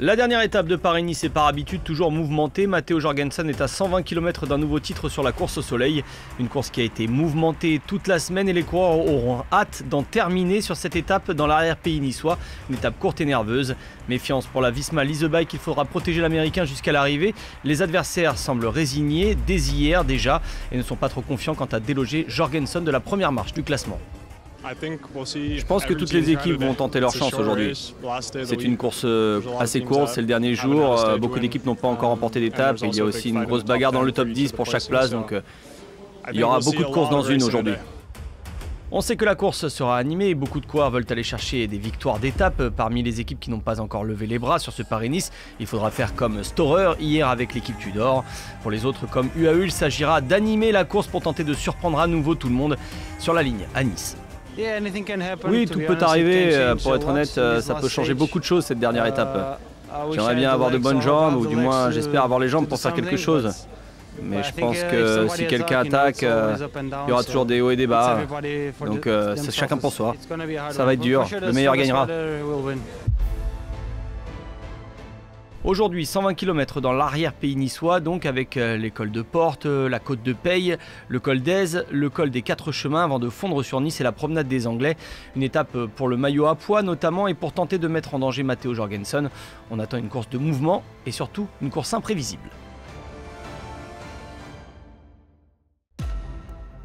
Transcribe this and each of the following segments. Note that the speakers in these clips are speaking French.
La dernière étape de Paris-Nice est par habitude toujours mouvementée. Matteo Jorgensen est à 120 km d'un nouveau titre sur la course au soleil. Une course qui a été mouvementée toute la semaine et les coureurs auront hâte d'en terminer sur cette étape dans l'arrière-pays niçois. Une étape courte et nerveuse. Méfiance pour la Visma Leasebike, il faudra protéger l'Américain jusqu'à l'arrivée. Les adversaires semblent résignés dès hier déjà et ne sont pas trop confiants quant à déloger Jorgensen de la première marche du classement. Je pense que toutes les équipes vont tenter leur chance aujourd'hui. C'est une course assez courte, c'est le dernier jour. Beaucoup d'équipes n'ont pas encore remporté d'étape. Il y a aussi une grosse bagarre dans le top 10 pour chaque place, donc il y aura beaucoup de courses dans une aujourd'hui. On sait que la course sera animée et beaucoup de coureurs veulent aller chercher des victoires d'étape. Parmi les équipes qui n'ont pas encore levé les bras sur ce Paris-Nice, il faudra faire comme Storer hier avec l'équipe Tudor. Pour les autres comme UAE, il s'agira d'animer la course pour tenter de surprendre à nouveau tout le monde sur la ligne à Nice. Oui, tout peut arriver, pour être honnête, ça peut changer beaucoup de choses cette dernière étape. J'aimerais bien avoir de bonnes jambes, ou du moins j'espère avoir les jambes pour faire quelque chose. Mais je pense que si quelqu'un attaque, il y aura toujours des hauts et des bas. Donc c'est chacun pour soi. Ça va être dur, le meilleur gagnera. Aujourd'hui, 120 km dans l'arrière-pays niçois, donc avec les cols de Porte, la côte de Peille, le col d'Aise, le col des 4 chemins avant de fondre sur Nice et la promenade des Anglais. Une étape pour le maillot à pois notamment et pour tenter de mettre en danger Matteo Jorgensen. On attend une course de mouvement et surtout une course imprévisible.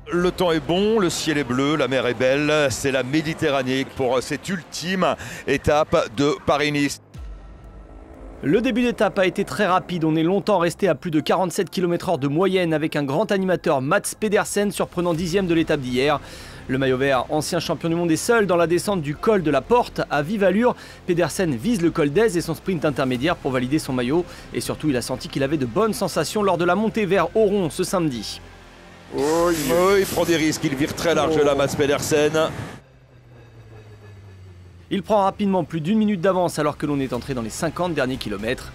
Le temps est bon, le ciel est bleu, la mer est belle. C'est la Méditerranée pour cette ultime étape de Paris-Nice. Le début d'étape a été très rapide, on est longtemps resté à plus de 47 km/h de moyenne avec un grand animateur Mats Pedersen surprenant 10e de l'étape d'hier. Le maillot vert, ancien champion du monde, est seul dans la descente du col de la Porte à vive allure. Pedersen vise le col d'Aise et son sprint intermédiaire pour valider son maillot et surtout il a senti qu'il avait de bonnes sensations lors de la montée vers Oron ce samedi. Oui, il prend des risques, il vire très large là Mats Pedersen. Il prend rapidement plus d'une minute d'avance alors que l'on est entré dans les 50 derniers kilomètres.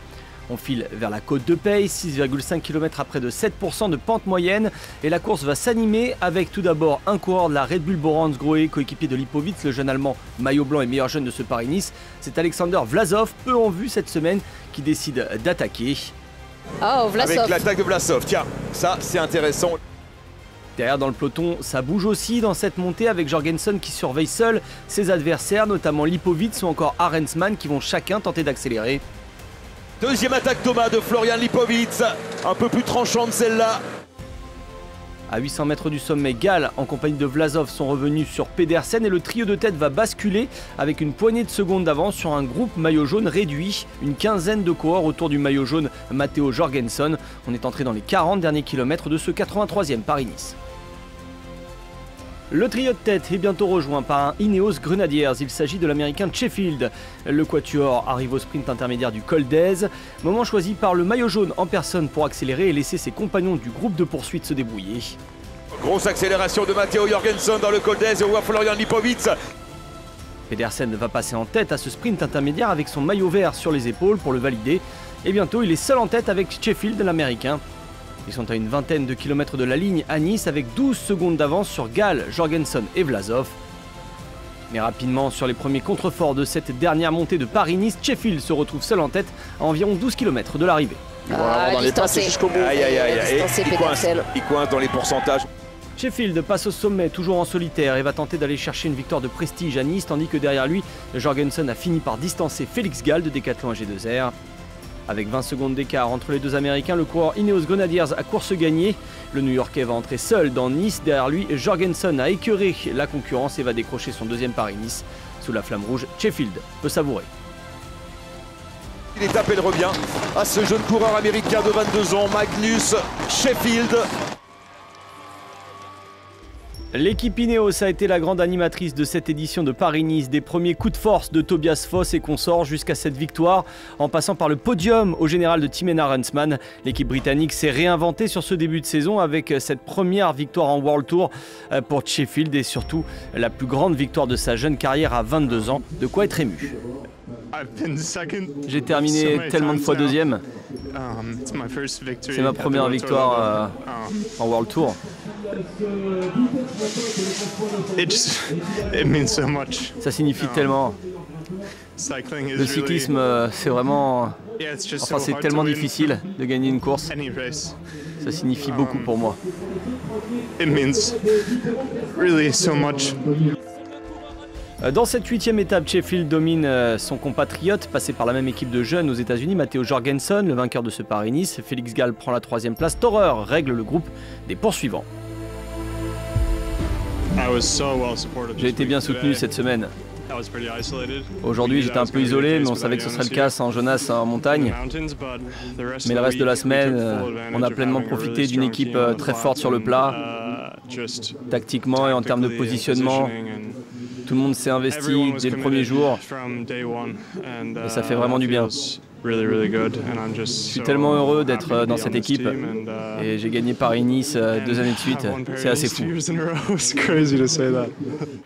On file vers la côte de Peille, 6,5 km après de 7% de pente moyenne. Et la course va s'animer avec tout d'abord un coureur de la Red Bull Borans Grohe, coéquipier de Lipovitz, le jeune allemand maillot blanc et meilleur jeune de ce Paris-Nice. C'est Alexander Vlasov, peu en vue cette semaine, qui décide d'attaquer. Oh, Vlasov. Avec l'attaque de Vlasov, tiens, ça c'est intéressant. Derrière dans le peloton, ça bouge aussi dans cette montée avec Jorgensen qui surveille seul ses adversaires, notamment Lipovitz ou encore Arensman qui vont chacun tenter d'accélérer. Deuxième attaque Thomas de Florian Lipovitz, un peu plus tranchante celle-là. À 800 mètres du sommet, Gall en compagnie de Vlasov sont revenus sur Pedersen et le trio de tête va basculer avec une poignée de secondes d'avance sur un groupe maillot jaune réduit. Une quinzaine de coureurs autour du maillot jaune Matteo Jorgensen. On est entré dans les 40 derniers kilomètres de ce 83e Paris-Nice. Le trio de tête est bientôt rejoint par un Ineos Grenadiers, il s'agit de l'américain Sheffield. Le quatuor arrive au sprint intermédiaire du col d'Aise, moment choisi par le maillot jaune en personne pour accélérer et laisser ses compagnons du groupe de poursuite se débrouiller. Grosse accélération de Matteo Jorgensen dans le col d'Aise et on voit Florian Lipovitz. Pedersen va passer en tête à ce sprint intermédiaire avec son maillot vert sur les épaules pour le valider. Et bientôt il est seul en tête avec Sheffield, l'américain. Ils sont à une vingtaine de kilomètres de la ligne à Nice avec 12 secondes d'avance sur Gall, Jorgensen et Vlasov. Mais rapidement, sur les premiers contreforts de cette dernière montée de Paris-Nice, Sheffield se retrouve seul en tête à environ 12 km de l'arrivée. Dans les passes jusqu'au bout. Il coince dans les pourcentages. Sheffield passe au sommet, toujours en solitaire, et va tenter d'aller chercher une victoire de prestige à Nice, tandis que derrière lui, Jorgensen a fini par distancer Félix Gall de Decathlon AG2R. Avec 20 secondes d'écart entre les deux Américains, le coureur Ineos Grenadiers a course gagnée. Le New-Yorkais va entrer seul dans Nice. Derrière lui, Jorgensen a écœuré la concurrence et va décrocher son deuxième Paris-Nice. Sous la flamme rouge, Sheffield peut savourer. L'étape elle revient à ce jeune coureur américain de 22 ans, Magnus Sheffield. L'équipe Ineos a été la grande animatrice de cette édition de Paris-Nice, des premiers coups de force de Tobias Foss et consorts jusqu'à cette victoire, en passant par le podium au général de Tim Arensman. L'équipe britannique s'est réinventée sur ce début de saison avec cette première victoire en World Tour pour Sheffield et surtout la plus grande victoire de sa jeune carrière à 22 ans. De quoi être ému. J'ai terminé tellement de fois deuxième. C'est ma première victoire en World Tour. Ça signifie tellement. Le cyclisme, c'est vraiment... Enfin, c'est tellement difficile de gagner une course. Ça signifie beaucoup pour moi. Dans cette 8e étape, Sheffield domine son compatriote, passé par la même équipe de jeunes aux États-Unis, Matteo Jorgensen, le vainqueur de ce Paris-Nice. Félix Gall prend la 3e place. Storer règle le groupe des poursuivants. J'ai été bien soutenu cette semaine. Aujourd'hui, j'étais un peu isolé, mais on savait que ce serait le cas sans Jonas en montagne. Mais le reste de la semaine, on a pleinement profité d'une équipe très forte sur le plat, tactiquement et en termes de positionnement. Tout le monde s'est investi dès le premier jour et ça fait vraiment du bien. Je suis tellement heureux d'être dans cette équipe et j'ai gagné Paris-Nice 2 années de suite, c'est assez fou.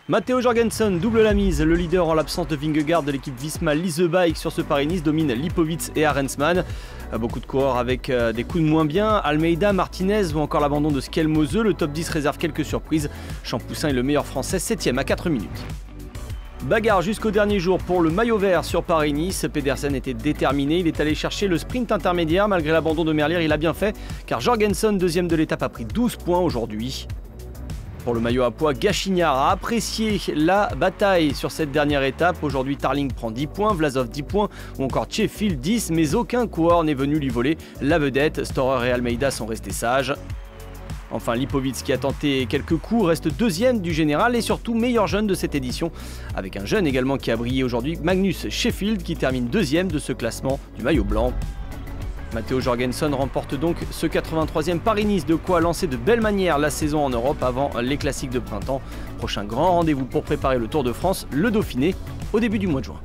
Matteo Jorgensen double la mise, le leader en l'absence de Vingegaard de l'équipe Visma Lease the Bike sur ce Paris-Nice domine Lipovic et Arensman. Beaucoup de coureurs avec des coups de moins bien, Almeida, Martinez ou encore l'abandon de Skelmose. Le top 10 réserve quelques surprises. Champoussin est le meilleur français, 7e à 4 minutes. Bagarre jusqu'au dernier jour pour le maillot vert sur Paris-Nice. Pedersen était déterminé, il est allé chercher le sprint intermédiaire. Malgré l'abandon de Merlier, il a bien fait car Jorgensen, 2e de l'étape, a pris 12 points aujourd'hui. Pour le maillot à pois, Gachignard a apprécié la bataille sur cette dernière étape. Aujourd'hui, Tarling prend 10 points, Vlasov 10 points ou encore Sheffield 10, mais aucun coureur n'est venu lui voler la vedette. Storer et Almeida sont restés sages. Enfin, Lipovic, qui a tenté quelques coups, reste 2e du général et surtout meilleur jeune de cette édition, avec un jeune également qui a brillé aujourd'hui, Magnus Sheffield, qui termine 2e de ce classement du maillot blanc. Matteo Jorgensen remporte donc ce 83e Paris-Nice, de quoi lancer de belle manière la saison en Europe avant les classiques de printemps. Prochain grand rendez-vous pour préparer le Tour de France, le Dauphiné, au début du mois de juin.